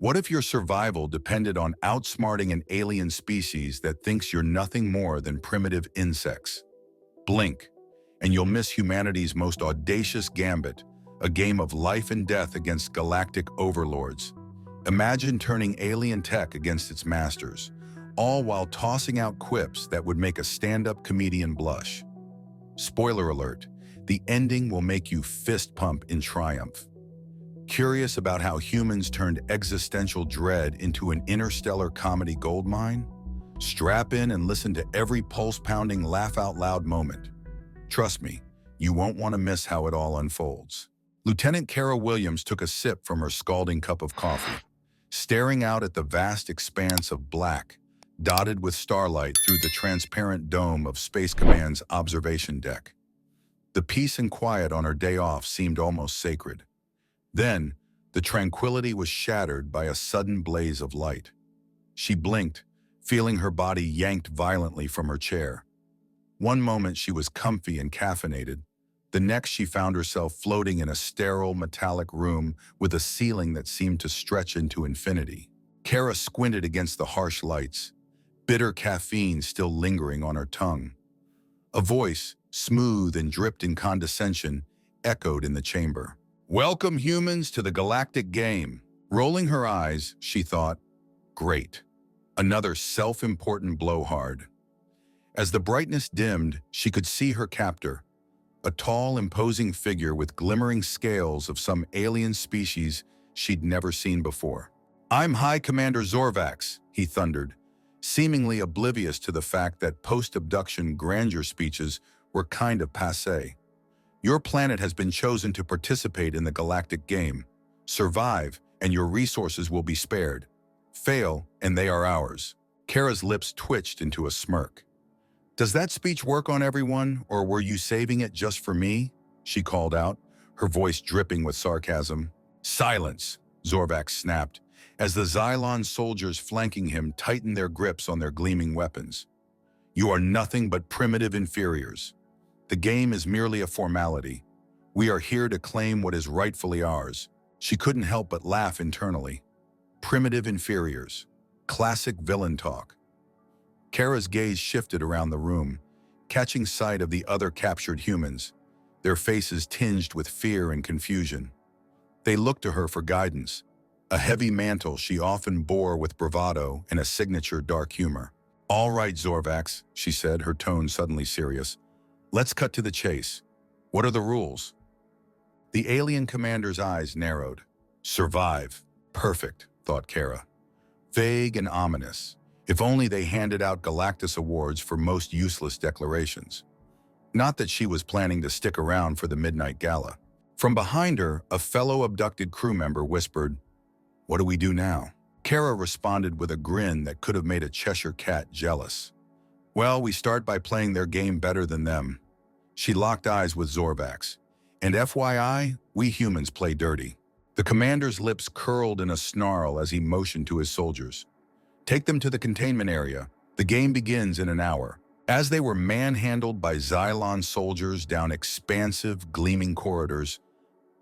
What if your survival depended on outsmarting an alien species that thinks you're nothing more than primitive insects? Blink, and you'll miss humanity's most audacious gambit, a game of life and death against galactic overlords. Imagine turning alien tech against its masters, all while tossing out quips that would make a stand-up comedian blush. Spoiler alert, the ending will make you fist pump in triumph. Curious about how humans turned existential dread into an interstellar comedy goldmine? Strap in and listen to every pulse-pounding laugh-out-loud moment. Trust me, you won't want to miss how it all unfolds. Lieutenant Kara Williams took a sip from her scalding cup of coffee, staring out at the vast expanse of black, dotted with starlight through the transparent dome of Space Command's observation deck. The peace and quiet on her day off seemed almost sacred. Then, the tranquility was shattered by a sudden blaze of light. She blinked, feeling her body yanked violently from her chair. One moment she was comfy and caffeinated. The next she found herself floating in a sterile metallic room with a ceiling that seemed to stretch into infinity. Kara squinted against the harsh lights, bitter caffeine still lingering on her tongue. A voice, smooth and dripped in condescension, echoed in the chamber. "Welcome, humans, to the galactic game." Rolling her eyes, she thought, "Great. Another self-important blowhard." As the brightness dimmed, she could see her captor, a tall, imposing figure with glimmering scales of some alien species she'd never seen before. "I'm High Commander Zorvax," he thundered, seemingly oblivious to the fact that post-abduction grandeur speeches were kind of passé. "Your planet has been chosen to participate in the galactic game. Survive, and your resources will be spared. Fail, and they are ours." Kara's lips twitched into a smirk. "Does that speech work on everyone, or were you saving it just for me?" she called out, her voice dripping with sarcasm. "Silence," Zorvax snapped, as the Xylon soldiers flanking him tightened their grips on their gleaming weapons. "You are nothing but primitive inferiors. The game is merely a formality. We are here to claim what is rightfully ours." She couldn't help but laugh internally. Primitive inferiors. Classic villain talk. Kara's gaze shifted around the room, catching sight of the other captured humans, their faces tinged with fear and confusion. They looked to her for guidance, a heavy mantle she often bore with bravado and a signature dark humor. "All right, Zorvax," she said, her tone suddenly serious. "Let's cut to the chase. What are the rules?" The alien commander's eyes narrowed. Survive. Perfect, thought Kara. Vague and ominous. If only they handed out Galactus awards for most useless declarations. Not that she was planning to stick around for the midnight gala. From behind her, a fellow abducted crew member whispered, "What do we do now?" Kara responded with a grin that could have made a Cheshire cat jealous. "Well, we start by playing their game better than them." She locked eyes with Zorvax. "And FYI, we humans play dirty." The commander's lips curled in a snarl as he motioned to his soldiers. "Take them to the containment area. The game begins in an hour." As they were manhandled by Xylon soldiers down expansive, gleaming corridors,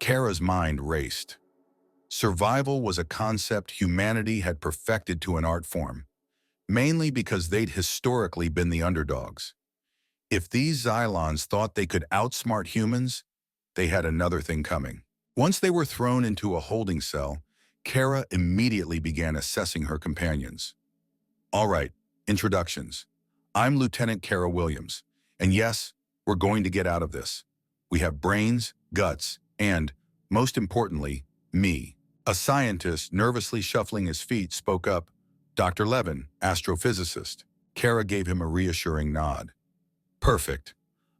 Kara's mind raced. Survival was a concept humanity had perfected to an art form, mainly because they'd historically been the underdogs. If these Xylons thought they could outsmart humans, they had another thing coming. Once they were thrown into a holding cell, Kara immediately began assessing her companions. "All right, introductions. I'm Lieutenant Kara Williams, and yes, we're going to get out of this. We have brains, guts, and, most importantly, me." A scientist, nervously shuffling his feet, spoke up. "Dr. Levin, astrophysicist." Kara gave him a reassuring nod. "Perfect.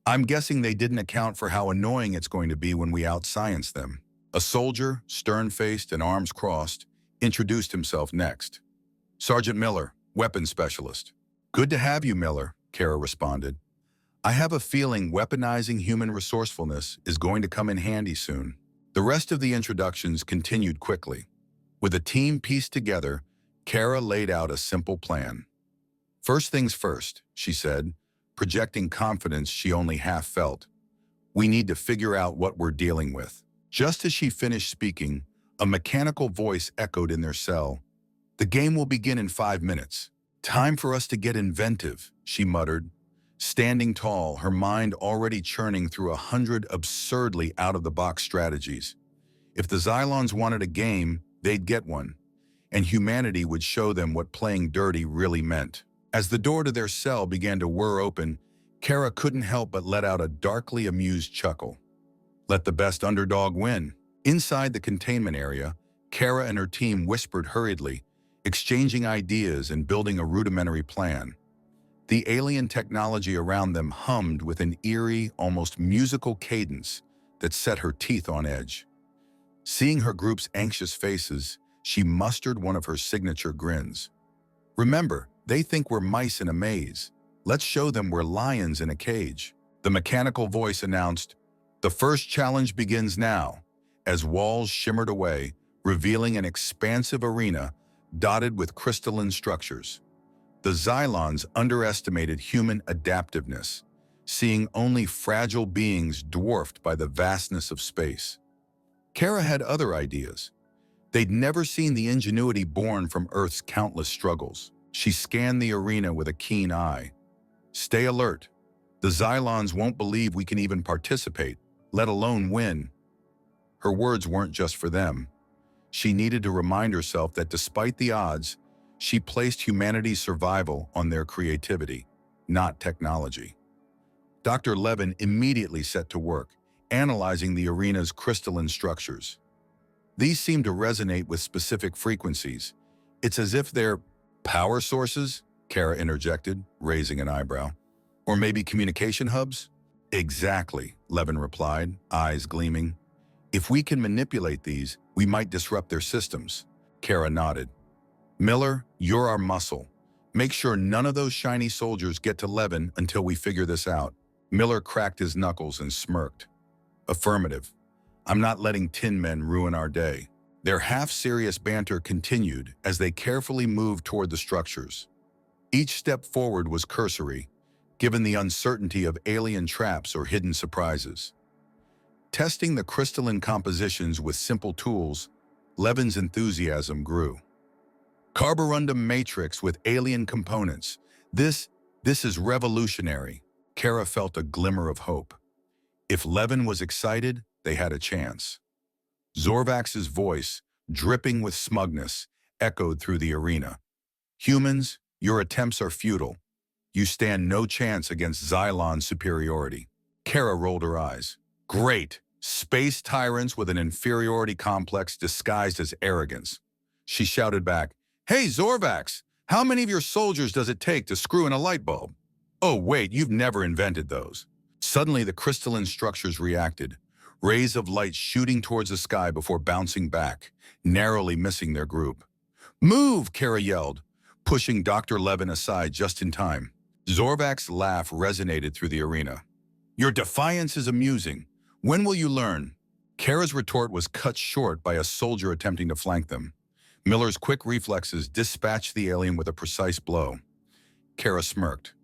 I'm guessing they didn't account for how annoying it's going to be when we outscience them." A soldier, stern-faced and arms crossed, introduced himself next. "Sergeant Miller, weapons specialist." "Good to have you, Miller," Kara responded. "I have a feeling weaponizing human resourcefulness is going to come in handy soon." The rest of the introductions continued quickly. With a team pieced together, Kara laid out a simple plan. "First things first," she said, projecting confidence she only half felt. "We need to figure out what we're dealing with." Just as she finished speaking, A mechanical voice echoed in their cell. "The game will begin in 5 minutes. Time for us to get inventive," she muttered. Standing tall, her mind already churning through 100 absurdly out-of-the-box strategies. If the Xylons wanted a game, they'd get one, and humanity would show them what playing dirty really meant. As the door to their cell began to whir open, Kara couldn't help but let out a darkly amused chuckle. Let the best underdog win. Inside the containment area, Kara and her team whispered hurriedly, exchanging ideas and building a rudimentary plan. The alien technology around them hummed with an eerie, almost musical cadence that set her teeth on edge. Seeing her group's anxious faces, she mustered one of her signature grins. "Remember, they think we're mice in a maze. Let's show them we're lions in a cage." The mechanical voice announced, "The first challenge begins now," as walls shimmered away, revealing an expansive arena dotted with crystalline structures. The Xylons underestimated human adaptiveness, seeing only fragile beings dwarfed by the vastness of space. Kara had other ideas. They'd never seen the ingenuity born from Earth's countless struggles. She scanned the arena with a keen eye. "Stay alert. The Xylons won't believe we can even participate, let alone win." Her words weren't just for them. She needed to remind herself that despite the odds, she placed humanity's survival on their creativity, not technology. Dr. Levin immediately set to work, analyzing the arena's crystalline structures. These seemed to resonate with specific frequencies. "It's as if they're power sources," Kara interjected, raising an eyebrow. "Or maybe communication hubs?" "Exactly," Levin replied, eyes gleaming. "If we can manipulate these, we might disrupt their systems." Kara nodded. "Miller, you're our muscle. Make sure none of those shiny soldiers get to Levin until we figure this out." Miller cracked his knuckles and smirked. "Affirmative. I'm not letting Tin Men ruin our day." Their half-serious banter continued as they carefully moved toward the structures. Each step forward was cursory, given the uncertainty of alien traps or hidden surprises. Testing the crystalline compositions with simple tools, Levin's enthusiasm grew. "Carborundum matrix with alien components. This is revolutionary." Kara felt a glimmer of hope. If Levin was excited, they had a chance. Zorvax's voice, dripping with smugness, echoed through the arena. "Humans, your attempts are futile. You stand no chance against Xylon superiority." Kara rolled her eyes. "Great! Space tyrants with an inferiority complex disguised as arrogance." She shouted back, "Hey, Zorvax, how many of your soldiers does it take to screw in a light bulb?" "Oh, wait, you've never invented those." Suddenly, the crystalline structures reacted, rays of light shooting towards the sky before bouncing back, narrowly missing their group. "Move!" Kara yelled, pushing Dr. Levin aside just in time. Zorvak's laugh resonated through the arena. "Your defiance is amusing. When will you learn?" Kara's retort was cut short by a soldier attempting to flank them. Miller's quick reflexes dispatched the alien with a precise blow. Kara smirked.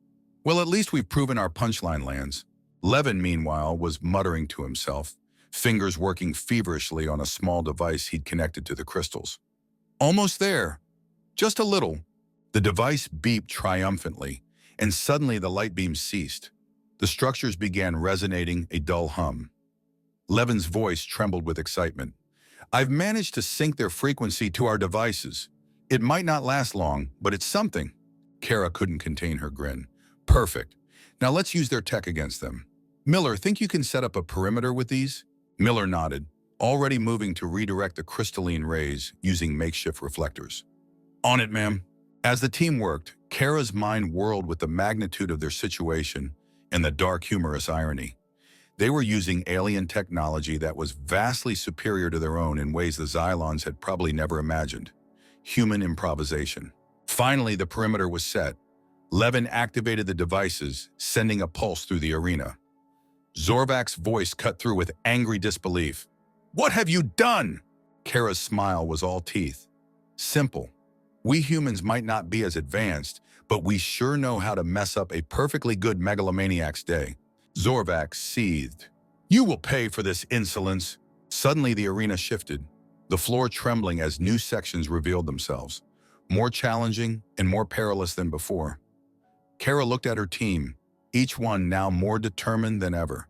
"Well, at least we've proven our punchline lands." Levin, meanwhile, was muttering to himself, fingers working feverishly on a small device he'd connected to the crystals. "Almost there. Just a little." The device beeped triumphantly, and suddenly the light beam ceased. The structures began resonating, a dull hum. Levin's voice trembled with excitement. "I've managed to sync their frequency to our devices. It might not last long, but it's something." Kara couldn't contain her grin. "Perfect. Now let's use their tech against them. Miller, think you can set up a perimeter with these?" Miller nodded, already moving to redirect the crystalline rays using makeshift reflectors. "On it, ma'am." As the team worked, Kara's mind whirled with the magnitude of their situation and the dark, humorous irony. They were using alien technology that was vastly superior to their own in ways the Xylons had probably never imagined. Human improvisation. Finally, the perimeter was set. Levin activated the devices, sending a pulse through the arena. Zorvak's voice cut through with angry disbelief. "What have you done?" Kara's smile was all teeth. "Simple. We humans might not be as advanced, but we sure know how to mess up a perfectly good megalomaniac's day." Zorvak seethed. "You will pay for this insolence." Suddenly the arena shifted. the floor trembling as new sections revealed themselves, more challenging and more perilous than before. Kara looked at her team, each one now more determined than ever.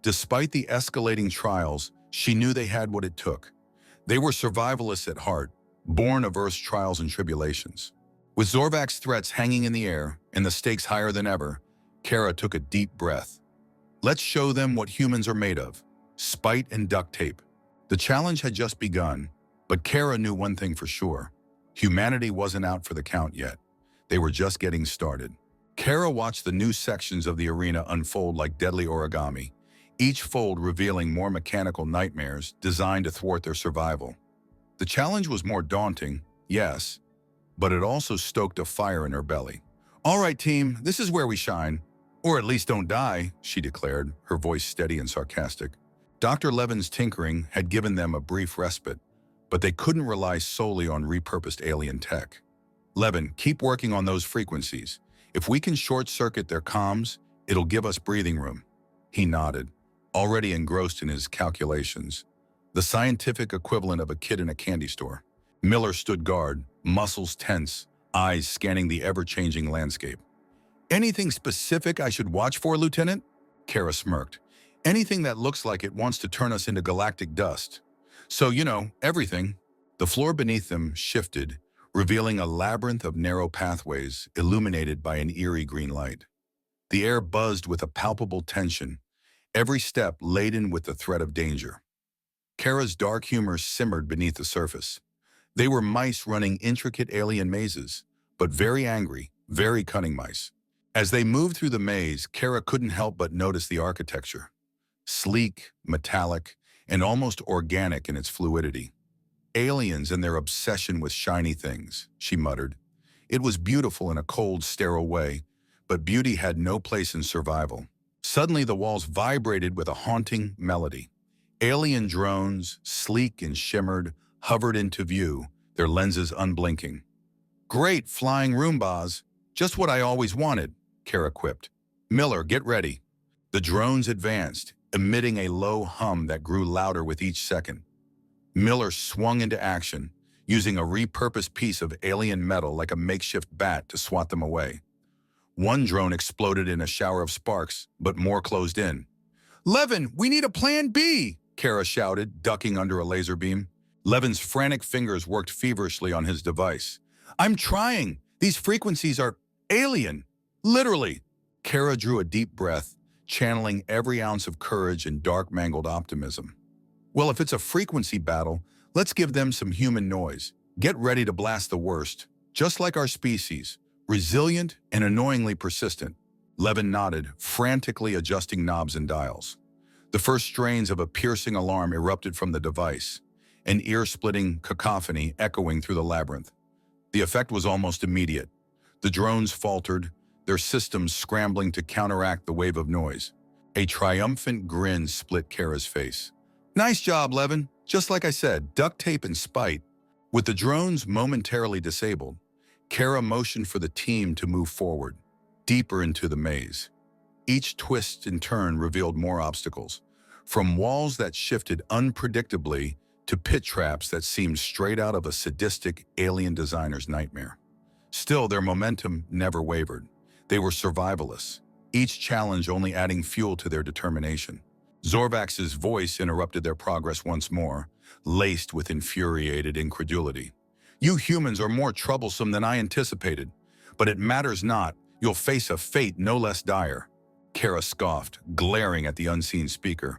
Despite the escalating trials, she knew they had what it took. They were survivalists at heart, born of Earth's trials and tribulations. With Zorvak's threats hanging in the air and the stakes higher than ever, Kara took a deep breath. Let's show them what humans are made of: spite and duct tape. The challenge had just begun, but Kara knew one thing for sure. Humanity wasn't out for the count yet. They were just getting started. Kara watched the new sections of the arena unfold like deadly origami, each fold revealing more mechanical nightmares designed to thwart their survival. The challenge was more daunting, yes, but it also stoked a fire in her belly. "All right, team, this is where we shine. Or at least don't die," she declared, her voice steady and sarcastic. Dr. Levin's tinkering had given them a brief respite, but they couldn't rely solely on repurposed alien tech. "Levin, keep working on those frequencies. If we can short-circuit their comms, it'll give us breathing room." He nodded, already engrossed in his calculations. The scientific equivalent of a kid in a candy store. Miller stood guard, muscles tense, eyes scanning the ever-changing landscape. "Anything specific I should watch for, Lieutenant?" Kara smirked. "Anything that looks like it wants to turn us into galactic dust. So, everything." The floor beneath them shifted, revealing a labyrinth of narrow pathways illuminated by an eerie green light. The air buzzed with a palpable tension, every step laden with the threat of danger. Kara's dark humor simmered beneath the surface. They were mice running intricate alien mazes, but very angry, very cunning mice. As they moved through the maze, Kara couldn't help but notice the architecture. Sleek, metallic, and almost organic in its fluidity. "Aliens and their obsession with shiny things," she muttered. It was beautiful in a cold, sterile way, but beauty had no place in survival. Suddenly the walls vibrated with a haunting melody. Alien drones, sleek and shimmered, hovered into view, their lenses unblinking. "Great flying Roombas, just what I always wanted," Kara quipped. "Miller, get ready." The drones advanced, emitting a low hum that grew louder with each second. Miller swung into action, using a repurposed piece of alien metal like a makeshift bat to swat them away. One drone exploded in a shower of sparks, but more closed in. "Levin, we need a plan B!" Kara shouted, ducking under a laser beam. Levin's frantic fingers worked feverishly on his device. "I'm trying! These frequencies are alien! Literally!" Kara drew a deep breath, channeling every ounce of courage and dark, mangled optimism. "Well, if it's a frequency battle, let's give them some human noise. Get ready to blast the worst, just like our species, resilient and annoyingly persistent." Levin nodded, frantically adjusting knobs and dials. The first strains of a piercing alarm erupted from the device, an ear-splitting cacophony echoing through the labyrinth. The effect was almost immediate. The drones faltered, their systems scrambling to counteract the wave of noise. A triumphant grin split Kara's face. "Nice job, Levin. Just like I said, duct tape and spite." With the drones momentarily disabled, Kara motioned for the team to move forward, deeper into the maze. Each twist and turn revealed more obstacles, from walls that shifted unpredictably to pit traps that seemed straight out of a sadistic alien designer's nightmare. Still, their momentum never wavered. They were survivalists, each challenge only adding fuel to their determination. Zorvax's voice interrupted their progress once more, laced with infuriated incredulity. "You humans are more troublesome than I anticipated, but it matters not. You'll face a fate no less dire." Kara scoffed, glaring at the unseen speaker.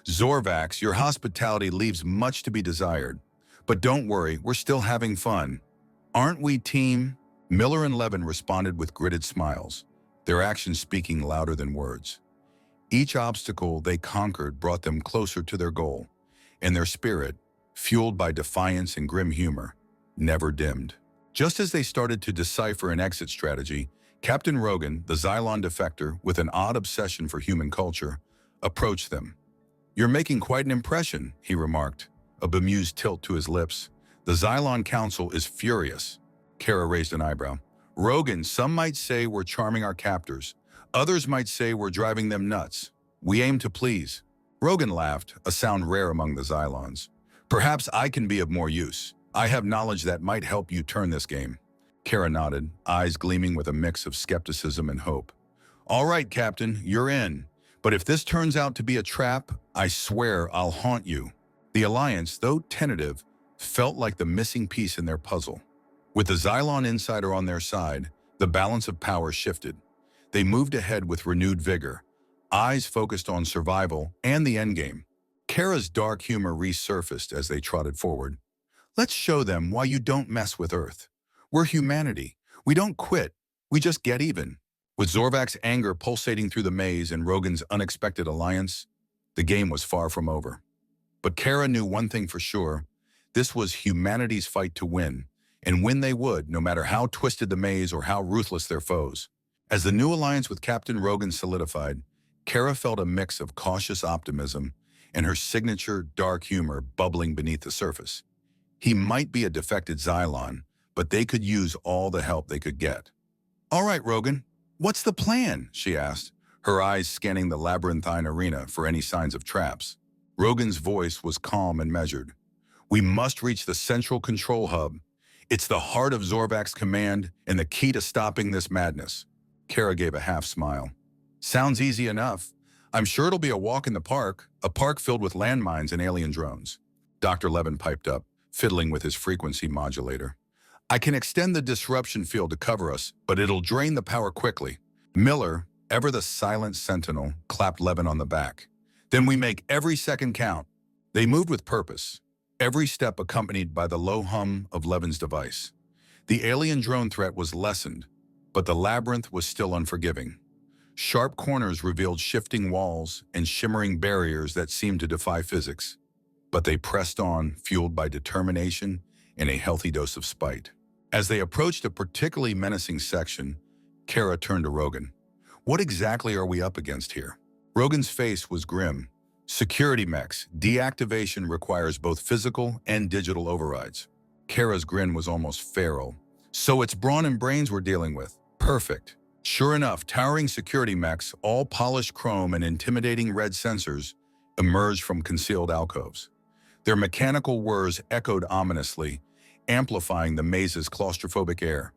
"Zorvax, your hospitality leaves much to be desired. But don't worry, we're still having fun. Aren't we, team?" Miller and Levin responded with gritted smiles, their actions speaking louder than words. Each obstacle they conquered brought them closer to their goal, and their spirit, fueled by defiance and grim humor, never dimmed. Just as they started to decipher an exit strategy, Captain Rogan, the Xylon defector with an odd obsession for human culture, approached them. "You're making quite an impression," he remarked, a bemused tilt to his lips. "The Xylon Council is furious." Kara raised an eyebrow. "Rogan, some might say we're charming our captors. Others might say we're driving them nuts. We aim to please." Rogan laughed, a sound rare among the Xylons. Perhaps I can be of more use. I have knowledge that might help you turn this game. Kara nodded, eyes gleaming with a mix of skepticism and hope. All right, Captain, you're in. But if this turns out to be a trap, I swear I'll haunt you. The Alliance, though tentative, felt like the missing piece in their puzzle. With the Xylon Insider on their side, the balance of power shifted. They moved ahead with renewed vigor, eyes focused on survival and the endgame. Kara's dark humor resurfaced as they trotted forward. Let's show them why you don't mess with Earth. We're humanity. We don't quit. We just get even. With Zorvak's anger pulsating through the maze and Rogan's unexpected alliance, the game was far from over. But Kara knew one thing for sure. This was humanity's fight to win, and win they would, no matter how twisted the maze or how ruthless their foes. As the new alliance with Captain Rogan solidified, Kara felt a mix of cautious optimism and her signature dark humor bubbling beneath the surface. He might be a defected Xylon, but they could use all the help they could get. All right, Rogan, what's the plan? She asked, her eyes scanning the labyrinthine arena for any signs of traps. Rogan's voice was calm and measured. We must reach the central control hub. It's the heart of Zorvak's command and the key to stopping this madness. Kara gave a half smile. Sounds easy enough. I'm sure it'll be a walk in the park, a park filled with landmines and alien drones. Dr. Levin piped up, fiddling with his frequency modulator. I can extend the disruption field to cover us, but it'll drain the power quickly. Miller, ever the silent sentinel, clapped Levin on the back. Then we make every second count. They moved with purpose, every step accompanied by the low hum of Levin's device. The alien drone threat was lessened, but the labyrinth was still unforgiving. Sharp corners revealed shifting walls and shimmering barriers that seemed to defy physics. But they pressed on, fueled by determination and a healthy dose of spite. As they approached a particularly menacing section, Kara turned to Rogan. What exactly are we up against here? Rogan's face was grim. Security mechs. Deactivation requires both physical and digital overrides. Kara's grin was almost feral. So it's brawn and brains we're dealing with. Perfect. Sure enough, towering security mechs, all polished chrome and intimidating red sensors, emerged from concealed alcoves. Their mechanical whirs echoed ominously, amplifying the maze's claustrophobic air.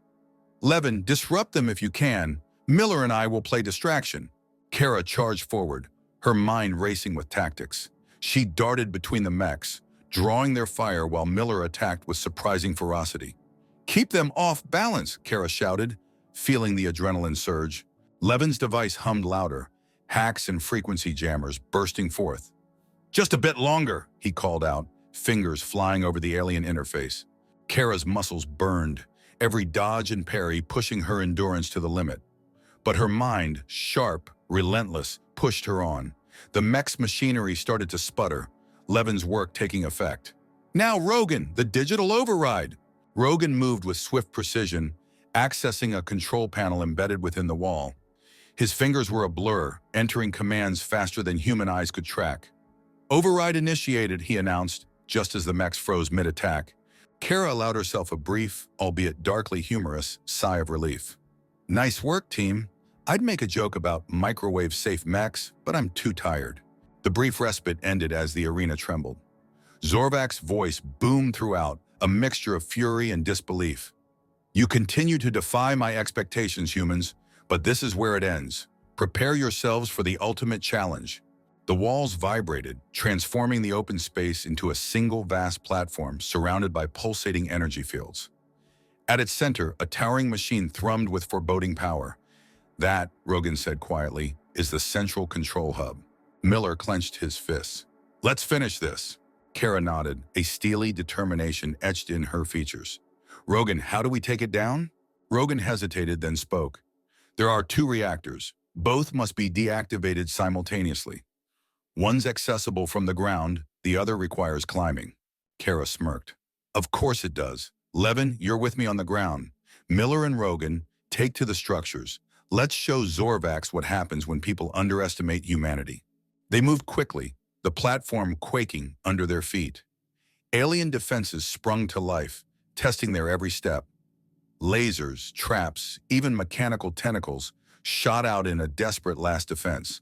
Levin, disrupt them if you can. Miller and I will play distraction. Kara charged forward, her mind racing with tactics. She darted between the mechs, drawing their fire while Miller attacked with surprising ferocity. Keep them off balance, Kara shouted, feeling the adrenaline surge. Levin's device hummed louder, hacks and frequency jammers bursting forth. Just a bit longer, he called out, fingers flying over the alien interface. Kara's muscles burned, every dodge and parry pushing her endurance to the limit. But her mind, sharp, relentless, pushed her on. The mech's machinery started to sputter, Levin's work taking effect. Now Rogan, the digital override! Rogan moved with swift precision, accessing a control panel embedded within the wall. His fingers were a blur, entering commands faster than human eyes could track. Override initiated, he announced, just as the mechs froze mid-attack. Kara allowed herself a brief, albeit darkly humorous, sigh of relief. Nice work, team. I'd make a joke about microwave-safe mechs, but I'm too tired. The brief respite ended as the arena trembled. Zorvak's voice boomed throughout, a mixture of fury and disbelief. You continue to defy my expectations, humans, but this is where it ends. Prepare yourselves for the ultimate challenge. The walls vibrated, transforming the open space into a single vast platform surrounded by pulsating energy fields. At its center, a towering machine thrummed with foreboding power. That, Rogan said quietly, is the central control hub. Miller clenched his fists. Let's finish this. Kara nodded, a steely determination etched in her features. Rogan, how do we take it down? Rogan hesitated, then spoke. There are 2 reactors. Both must be deactivated simultaneously. One's accessible from the ground, the other requires climbing. Kara smirked. Of course it does. Levin, you're with me on the ground. Miller and Rogan, take to the structures. Let's show Zorvax what happens when people underestimate humanity. They moved quickly, the platform quaking under their feet. Alien defenses sprung to life, testing their every step. Lasers, traps, even mechanical tentacles shot out in a desperate last defense.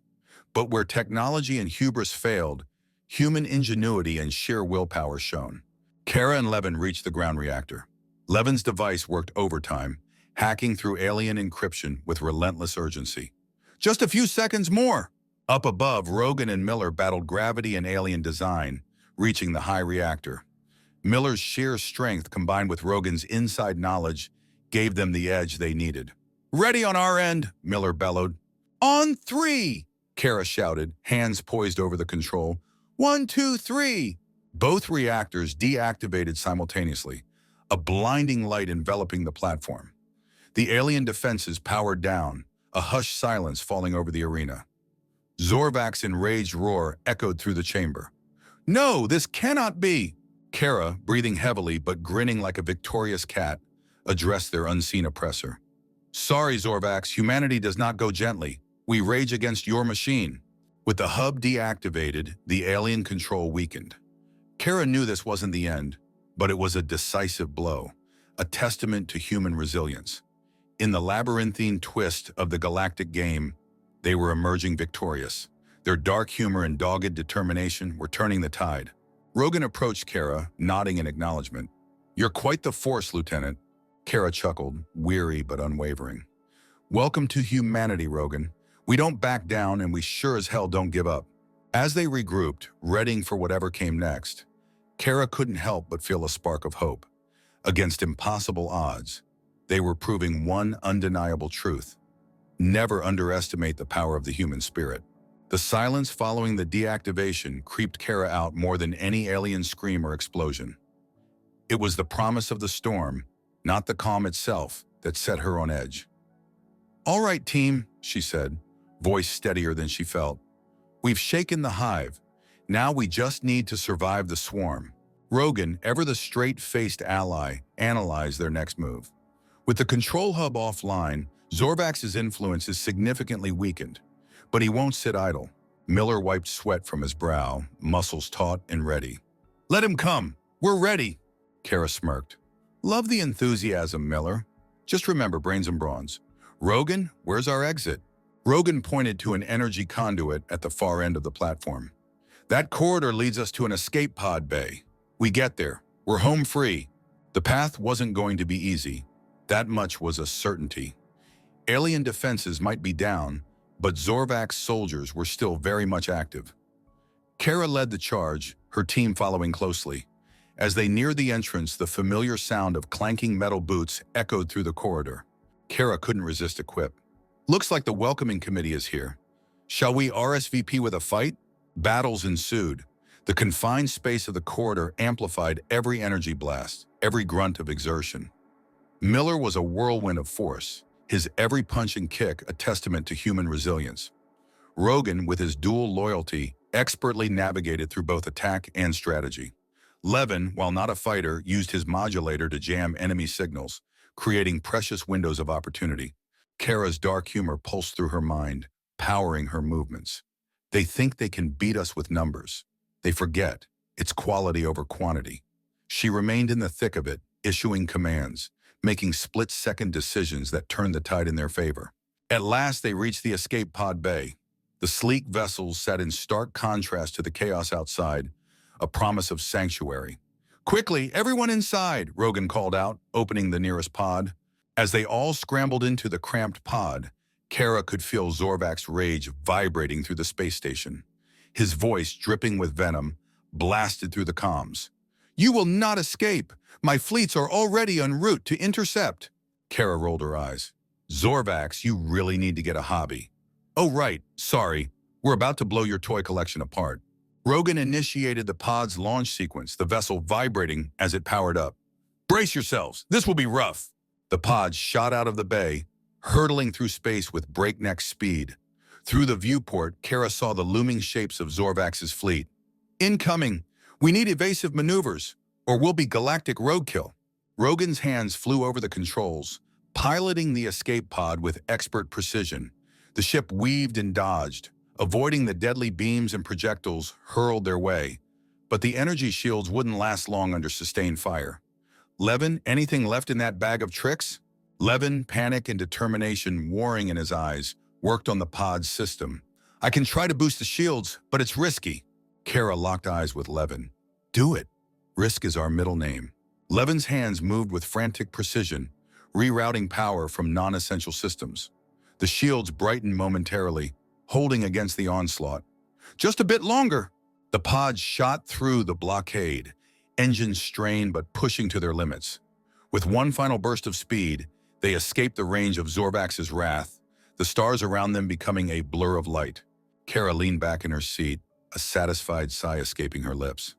But where technology and hubris failed, Human ingenuity and sheer willpower shone. Kara and Levin reached the ground reactor. Levin's device worked overtime, hacking through alien encryption with relentless urgency. Just a few seconds more! Up above, Rogan and Miller battled gravity and alien design, reaching the high reactor. Miller's sheer strength combined with Rogan's inside knowledge gave them the edge they needed. "Ready on our end," Miller bellowed. "On three!" Kara shouted, hands poised over the control. 1, 2, 3! Both reactors deactivated simultaneously, a blinding light enveloping the platform. The alien defenses powered down, a hushed silence falling over the arena. Zorvak's enraged roar echoed through the chamber. "No, this cannot be!" Kara, breathing heavily but grinning like a victorious cat, addressed their unseen oppressor. "Sorry, Zorvax, humanity does not go gently. We rage against your machine." With the hub deactivated, the alien control weakened. Kara knew this wasn't the end, but it was a decisive blow, a testament to human resilience. In the labyrinthine twist of the galactic game, they were emerging victorious. Their dark humor and dogged determination were turning the tide. Rogan approached Kara, nodding in acknowledgement. "You're quite the force, Lieutenant." Kara chuckled, weary but unwavering. "Welcome to humanity, Rogan. We don't back down and we sure as hell don't give up." As they regrouped, readying for whatever came next, Kara couldn't help but feel a spark of hope. Against impossible odds, they were proving one undeniable truth. Never underestimate the power of the human spirit. The silence following the deactivation creeped Kara out more than any alien scream or explosion. It was the promise of the storm, not the calm itself, that set her on edge. "All right, team," she said, voice steadier than she felt. "We've shaken the hive. Now we just need to survive the swarm." Rogan, ever the straight-faced ally, analyzed their next move. With the control hub offline, Zorvax's influence is significantly weakened, but he won't sit idle. Miller wiped sweat from his brow, muscles taut and ready. "Let him come. We're ready," Kara smirked. "Love the enthusiasm, Miller. Just remember brains and bronze. Rogan, where's our exit?" Rogan pointed to an energy conduit at the far end of the platform. "That corridor leads us to an escape pod bay. We get there. We're home free." The path wasn't going to be easy. That much was a certainty. Alien defenses might be down, but Zorvak's soldiers were still very much active. Kara led the charge, her team following closely. As they neared the entrance, the familiar sound of clanking metal boots echoed through the corridor. Kara couldn't resist a quip. "Looks like the welcoming committee is here. Shall we RSVP with a fight?" Battles ensued. The confined space of the corridor amplified every energy blast, every grunt of exertion. Miller was a whirlwind of force, his every punch and kick a testament to human resilience. Rogan, with his dual loyalty, expertly navigated through both attack and strategy. Levin, while not a fighter, used his modulator to jam enemy signals, creating precious windows of opportunity. Kara's dark humor pulsed through her mind, powering her movements. "They think they can beat us with numbers. They forget it's quality over quantity." She remained in the thick of it, issuing commands, making split-second decisions that turned the tide in their favor. At last, they reached the escape pod bay. The sleek vessels sat in stark contrast to the chaos outside, a promise of sanctuary. "Quickly, everyone inside," Rogan called out, opening the nearest pod. As they all scrambled into the cramped pod, Kara could feel Zorvak's rage vibrating through the space station. His voice, dripping with venom, blasted through the comms. "You will not escape! My fleets are already en route to intercept!" Kara rolled her eyes. "Zorvax, you really need to get a hobby." "Oh right, sorry. We're about to blow your toy collection apart." Rogan initiated the pod's launch sequence, the vessel vibrating as it powered up. "Brace yourselves, this will be rough." The pod shot out of the bay, hurtling through space with breakneck speed. Through the viewport, Kara saw the looming shapes of Zorvax's fleet. "Incoming! We need evasive maneuvers, or we'll be galactic roadkill." Rogan's hands flew over the controls, piloting the escape pod with expert precision. The ship weaved and dodged, avoiding the deadly beams and projectiles hurled their way. But the energy shields wouldn't last long under sustained fire. "Levin, anything left in that bag of tricks?" Levin, panic and determination warring in his eyes, worked on the pod's system. "I can try to boost the shields, but it's risky." Kara locked eyes with Levin. Do it. Risk is our middle name. Levin's hands moved with frantic precision, rerouting power from non-essential systems. The shields brightened momentarily, holding against the onslaught. Just a bit longer! The pods shot through the blockade, engines strained but pushing to their limits. With one final burst of speed, they escaped the range of Zorvax's wrath, the stars around them becoming a blur of light. Kara leaned back in her seat, a satisfied sigh escaping her lips.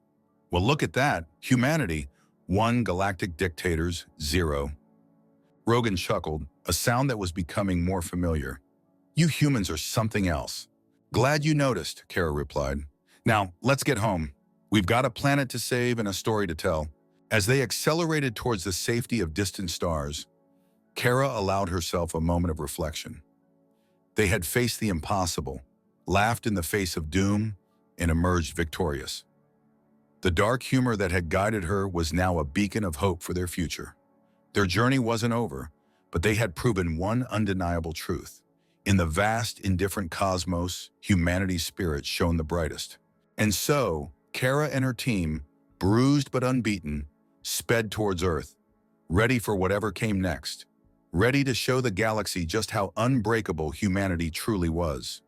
Well, look at that. Humanity, 1 galactic dictators, 0. Rogan chuckled, a sound that was becoming more familiar. You humans are something else. Glad you noticed, Kara replied. Now, let's get home. We've got a planet to save and a story to tell. As they accelerated towards the safety of distant stars, Kara allowed herself a moment of reflection. They had faced the impossible, laughed in the face of doom, and emerged victorious. The dark humor that had guided her was now a beacon of hope for their future. Their journey wasn't over, but they had proven one undeniable truth. In the vast, indifferent cosmos, humanity's spirit shone the brightest. And so, Kara and her team, bruised but unbeaten, sped towards Earth, ready for whatever came next, ready to show the galaxy just how unbreakable humanity truly was.